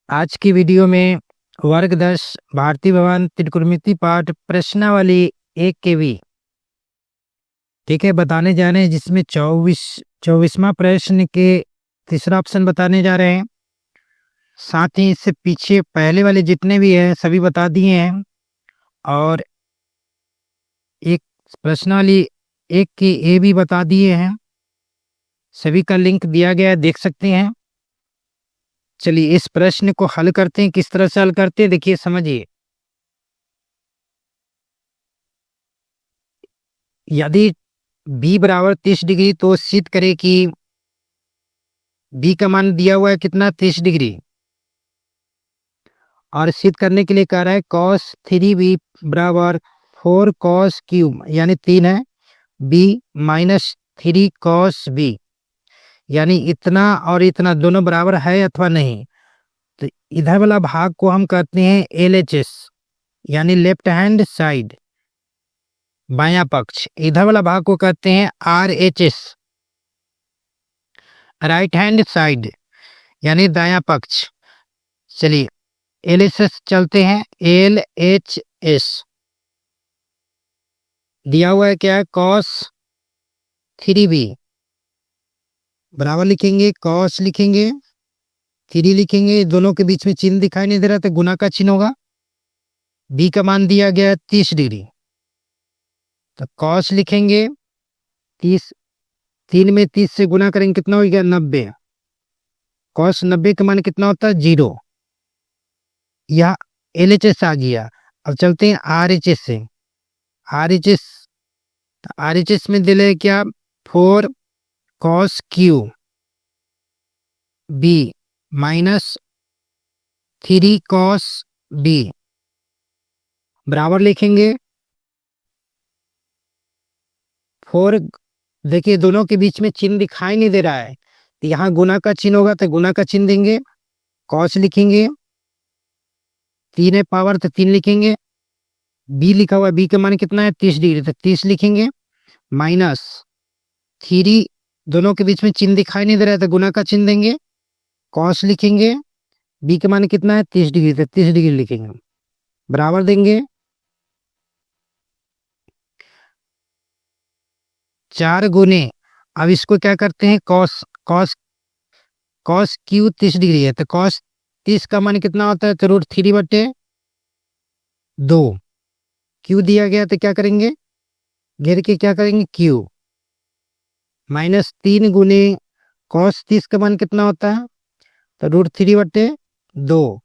आज की वीडियो में वर्ग 10 भारतीय भवन त्रिकोणमिति पाठ प्रश्नावली 1 के ठीक है बताने जा रहे हैं, जिसमें 24वां प्रश्न के तीसरा ऑप्शन बताने जा रहे हैं। साथ ही इससे पीछे पहले वाले जितने भी हैं सभी बता दिए हैं, और एक प्रश्नावली 1 के ए भी बता दिए हैं। सभी का लिंक दिया गया है, देख सकते हैं। चलिए इस प्रश्न को हल करते हैं। किस तरह से हल करते हैं देखिए, समझिए। यदि b बराबर 30 डिग्री तो सिद्ध करें कि b का मान दिया हुआ है कितना, 30 डिग्री। और सिद्ध करने के लिए कह रहा है cos 3b बराबर 4 cos क्यूब, यानी 3 है, b माइनस 3 cos b, यानी इतना और इतना दोनों बराबर है अथवा नहीं। तो इधर वाला भाग को हम कहते हैं LHS, यानी लेफ्ट हैंड साइड, बायां पक्ष। इधर वाला भाग को कहते हैं RHS, राइट हैंड साइड, यानी दायां पक्ष। चलिए LHS चलते हैं। LHS दिया हुआ है क्या है, cos 3b बराबर लिखेंगे, cos लिखेंगे, 3 लिखेंगे, दोनों के बीच में चिन्ह दिखाई नहीं दे रहा तो गुना का चिन्ह होगा। b का मान दिया गया है 30 डिग्री, तो cos लिखेंगे 30, 3 में 30 से गुना करेंगे कितना हो गया, 90। cos 90 का मान कितना होता है, 0। यह LHS आ गया। अब चलते हैं RHS से। RHS में दिले क्या, 4 cos Q b minus 3 cos b बराबर लिखेंगे 4। देखिए दोनों के बीच में चिन्ह दिखाई नहीं दे रहा है, तो यहाँ गुना का चिन्ह होगा तो गुना का चिन्ह देंगे, cos लिखेंगे, 3 है पावर तो 3 लिखेंगे, b लिखा हुआ है, b का मान कितना है, 30 डिग्री, तो 30 लिखेंगे, माइनस 3, दोनों के बीच में चिन्ह दिखाई नहीं दे रहा है तो गुना का चिन्ह देंगे, cos लिखेंगे, b का मान कितना है, 30 डिग्री, तो 30 डिग्री लिखेंगे, बराबर देंगे 4 गुने। अब इसको क्या करते हैं, cos क्यू 30 डिग्री है, तो cos 30 का मान कितना होता है, तो √3/2। क्यू दिया गया तो क्या करेंगे, घेर के क्या करेंगे, क्यू माइनस 3 गुने cos 30 का मान कितना होता है, तो √3/2।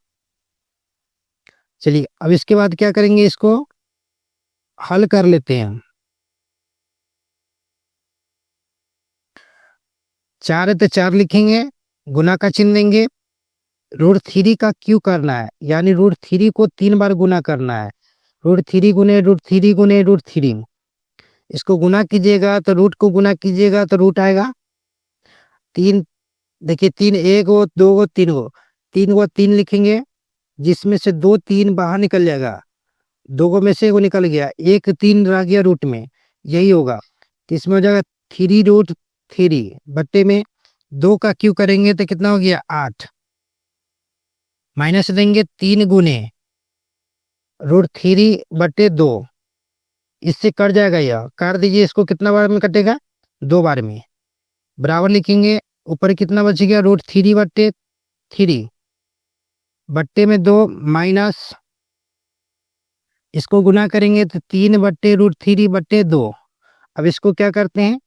चलिए अब इसके बाद क्या करेंगे, इसको हल कर लेते हैं। 4 है तो 4 लिखेंगे, गुना का चिन्ह देंगे, √3 का क्यू करना है, यानी √3 को 3 बार गुना करना है, √3 गुने √3 गुने √3। इसको गुना कीजिएगा तो रूट को गुना कीजिएगा तो रूट आएगा 3। देखिए 3 1 गो 2 गो 3 गो, 3 गो 3 लिखेंगे, जिसमें से 2 3 बाहर निकल जाएगा, 2 गो में से 1 निकल गया, 1 3 रह गया रूट में, यही होगा। तो इसमें हो जाएगा 3√3 बट्टे में 2 का क्यू करेंगे तो कितना हो गया, 8, माइनस देंगे 3 गुने √3/2, इससे कट जाएगा, यह काट दीजिए, इसको कितना बार में कटेगा, 2 बार में, बराबर लिखेंगे। ऊपर कितना बच गया, √3/3 बट्टे में 2 माइनस, इसको गुना करेंगे तो 3/√3/2। अब इसको क्या करते हैं,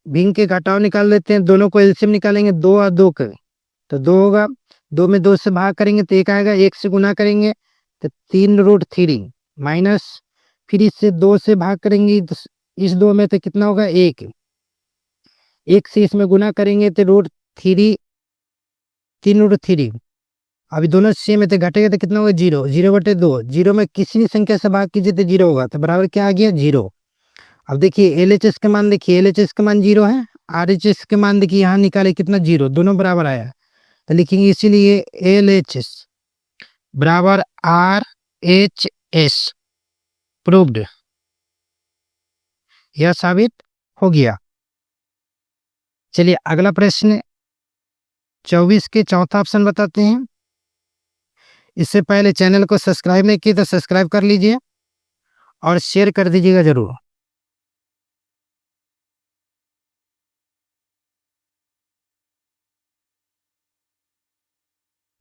भिन्न के घटाव निकाल लेते हैं, दोनों को एलसीएम निकालेंगे, 2 और 2 का तो 2 होगा, 2 में 2 से भाग करेंगे तो 1 आएगा, 1 से गुना करेंगे तो 3√3 माइनस, फिर इससे 2 से भाग करेंगे तो इस 2 में तो कितना होगा, 1, 1 से इसमें गुना करेंगे तो √3, 3√3। अभी दोनों सेम है तो घटेगा तो कितना होगा, 0, 0/2, 0 में किसी भी संख्या से भाग कीजिए तो 0 होगा, तो बराबर क्या आ गया, 0। अब देखिए LHS का मान, देखिए LHS का मान 0 है, RHS के मान देखिए यहाँ निकाले कितना, 0, दोनों बराबर आया, तो लिखेंगे इसीलिए LHS बराबर RHS प्रूव्ड, यह साबित हो गया। चलिए अगला प्रश्न 24 के चौथा ऑप्शन बताते हैं। इससे पहले चैनल को सब्सक्राइब नहीं किया तो सब्सक्राइब कर लीजिए और शेयर कर दीजिएगा जरूर।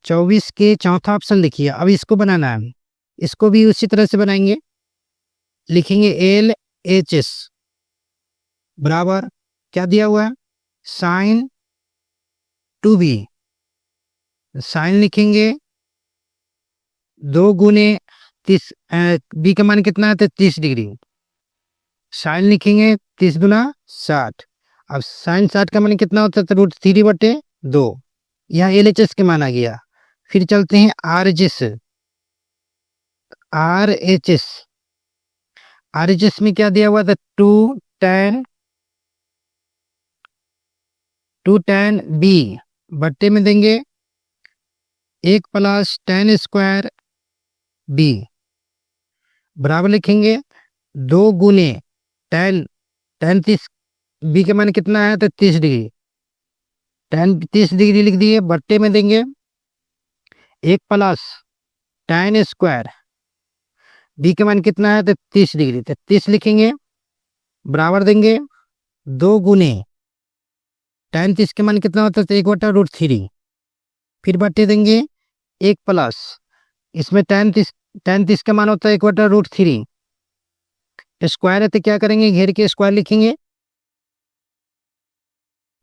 24 के चौथा ऑप्शन लिखिए। अब इसको बनाना है, इसको भी उसी तरह से बनाएंगे। लिखेंगे LHS बराबर क्या दिया हुआ है, साइन 2b। साइन लिखेंगे 2 गुने 30, बी का मान कितना है तो 30 डिग्री। साइन लिखेंगे 30 गुना 60। अब साइन 60 का मान कितना होता है तो √3/2। यहाँ LHS के मान आ गया। फिर चलते हैं RHS। RHS में क्या दिया हुआ था, 2tan b बट्टे में देंगे 1 + tan² b बराबर लिखेंगे 2 गुने tan 30 b के मान कितना है तो 30 डिग्री। tan 30 डिग्री लिख दिए, बट्टे में देंगे 1 + tan² b के मान कितना है तो 30 डिग्री। तो 30 लिखेंगे बराबर देंगे 2 गुने tan 30 के मान कितना होता है तो 1/√3। फिर बट्टे देंगे 1 + इसमें tan 30 का मान होता है 1/√3। स्क्वायर है तो क्या करेंगे, घेर के स्क्वायर लिखेंगे।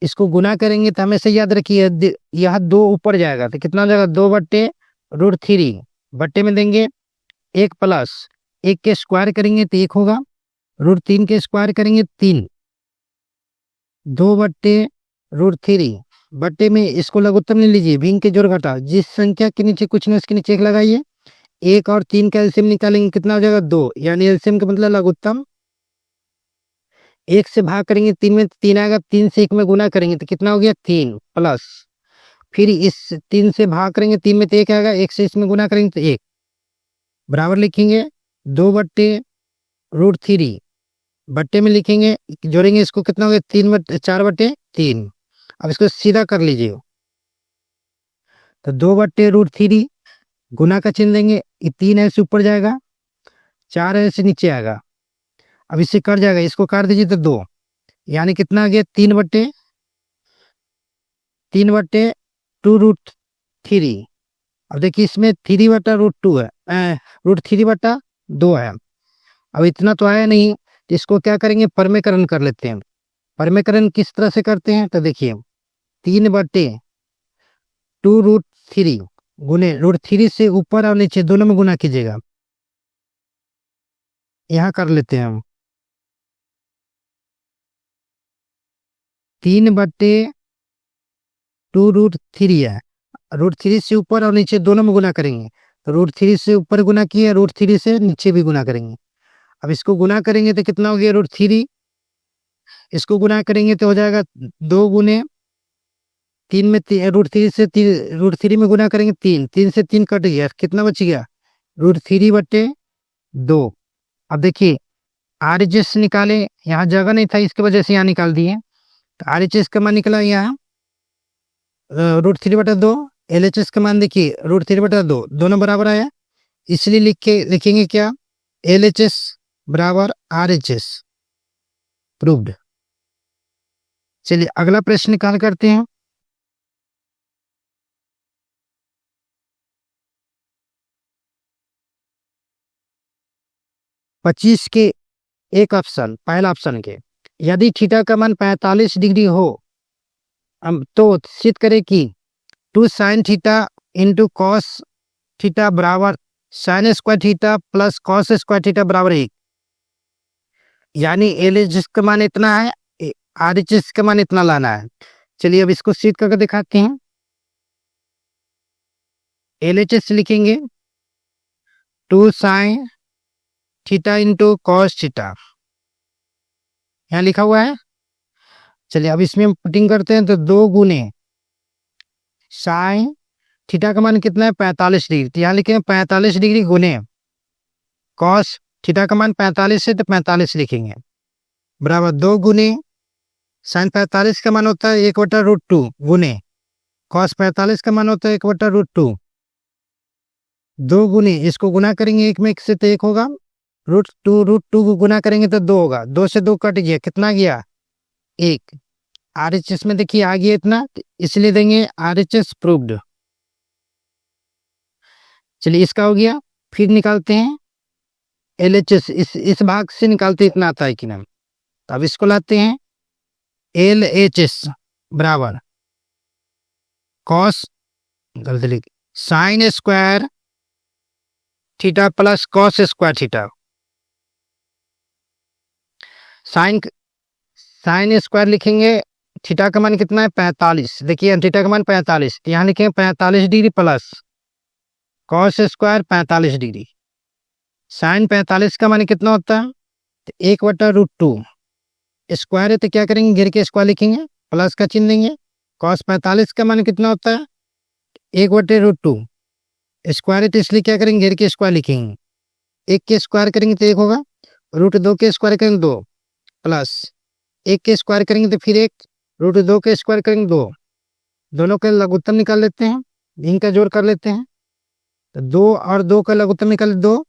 इसको गुना करेंगे तो हमेशा याद रखिए यह 2 ऊपर जाएगा तो कितना हो जाएगा 2/√3। बट्टे में देंगे 1 + 1 के स्क्वायर करेंगे तो 1 होगा, √3 के स्क्वायर करेंगे 3, 2/√3। बट्टे में इसको लघुत्तम ले लीजिए, भिन्न के जोड़ घटाओ, जिस संख्या के नीचे कुछ नहीं उसके नीचे 1 लगाइए। 1 और 3 का एलसीएम निकालेंगे कितना हो जाएगा 2, यानी एलसीएम का मतलब लघुत्तम। 1 से भाग करेंगे 3 में 3 आएगा, 3 से 1 में गुना करेंगे तो कितना हो गया 3 प्लस, फिर इस 3 से भाग करेंगे 3 में तो 1 आएगा, 1 से इसमें गुना करेंगे तो 1 बराबर लिखेंगे 2/√3। बट्टे में लिखेंगे, जोड़ेंगे इसको कितना हो गया 4/3। अब इसको सीधा कर लीजिए तो 2/√3 गुना का चिन्ह देंगे, 3 ऐसे ऊपर जाएगा, 4 ऐसे नीचे आएगा। अब इससे कट जाएगा, इसको काट दीजिए तो 2, यानी कितना आ गया 3/2√3। अब देखिए इसमें 3/√2 है, √3/2 है। अब इतना तो आया नहीं, इसको क्या करेंगे परमेकरण कर लेते हैं। परमेकरण किस तरह से करते हैं तो देखिए 3/2√3 गुने √3 से ऊपर और नीचे दोनों में गुना कीजिएगा। यहाँ कर लेते हैं हम 3/2√3 है, √3 से ऊपर और नीचे दोनों में गुना करेंगे तो √3 से ऊपर गुना किया, √3 से नीचे भी गुना करेंगे। अब इसको गुना करेंगे तो कितना हो गया √3, इसको गुना करेंगे तो हो जाएगा 2 गुने 3 में √3 से √3 में गुना करेंगे 3 से 3 कट गया, कितना बच गया √3/2। अब देखिए RHS निकाले, यहाँ जगह नहीं था इसकी वजह से यहाँ निकाल दिए तो RHS का मान निकला यहाँ √3/2। LHS का मान देखिए √3/2, दोनों बराबर आया, इसलिए लिखेंगे क्या LHS बराबर RHS प्रूव्ड। चलिए अगला प्रश्न निकाल करते हैं। पच्चीस के एक ऑप्शन, पहला ऑप्शन के, यदि थीटा का मान 45 डिग्री हो तो सिद्ध करें कि 2 sin theta into cos theta बराबर sin² theta plus cos² theta बराबर 1। यानी LHS का मान इतना है, RHS का मान इतना लाना है। चलिए अब इसको सिद्ध करके दिखाते हैं। LHS लिखेंगे 2 sin theta into cos theta, यहाँ लिखा हुआ है। चलिए अब इसमें हम पुटिंग करते हैं तो 2 गुने साइन थीटा का मान कितना है 45 डिग्री, तो यहाँ लिखेंगे 45 डिग्री गुने कॉस थीटा का मान 45 है तो 45 लिखेंगे बराबर 2 गुने साइन 45 का मान होता है 1/√2 गुने कॉस 45 का मान होता है 1/√2 2 गुने इसको गुना करेंगे एक में एक से तो 1 होगा, √2 को गुना करेंगे तो 2 होगा, 2 से 2 कट गया, कितना गया 1। RHS में देखिए आ गया इतना, इसलिए देंगे RHS प्रूव्ड। चलिए इसका हो गया, फिर निकालते हैं LHS, इस भाग से निकालते इतना आता है कि नाम, तो अब इसको लाते हैं LHS बराबर कॉस गलती लिखी sine square theta plus cos square theta. Sine square लिखेंगे, थीटा का मान कितना है 45, देखिए थीटा का मान 45, यहाँ लिखेंगे 45 degree plus cos square 45 degree. Sine 45 का मान कितना होता है, तो 1/√2, स्क्वायर है तो क्या करेंगे घेर के स्क्वायर लिखेंगे, प्लस का चिन्ह देंगे। कॉस 45 का मान कितना होता है 1/√2, स्क्वायर है तो इसलिए क्या करेंगे घेर के स्क्वायर लिखेंगे, 1 के स्क्वायर करेंगे तो 1 होगा, √2 के स्क्वायर करेंगे 2, प्लस 1 के स्क्वायर करेंगे तो फिर 1, √2 के स्क्वायर करेंगे 2, दोनों का लघुत्तम निकाल लेते हैं, इनका जोड़ कर लेते हैं, तो 2 और 2 का लघुत्तम निकाल 2,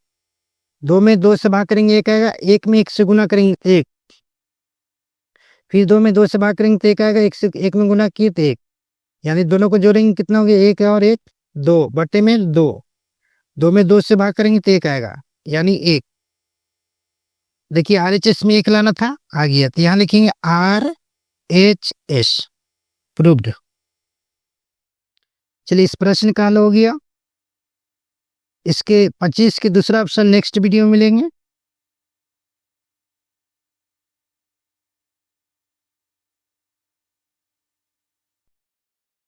2 में 2 से भाग करेंगे 1 आएगा, 1 में 1 से गुना करेंगे 1, फिर 2 में 2 से भाग करेंगे तो 1 आएगा, 1 से 1 में गुना किए तो 1, यानी दोनों को जोड़ेंगे कितना हो गया 1 और 1 2 बटे में 2, 2 में 2 से भाग करेंगे तो 1 आएगा, यानी 1। देखिए RHS में 1 लाना था, आ गया, तो यहाँ लिखेंगे RHS प्रूव्ड। चलिए इस प्रश्न का हल हो गया, इसके 25 के दूसरा ऑप्शन नेक्स्ट वीडियो में मिलेंगे।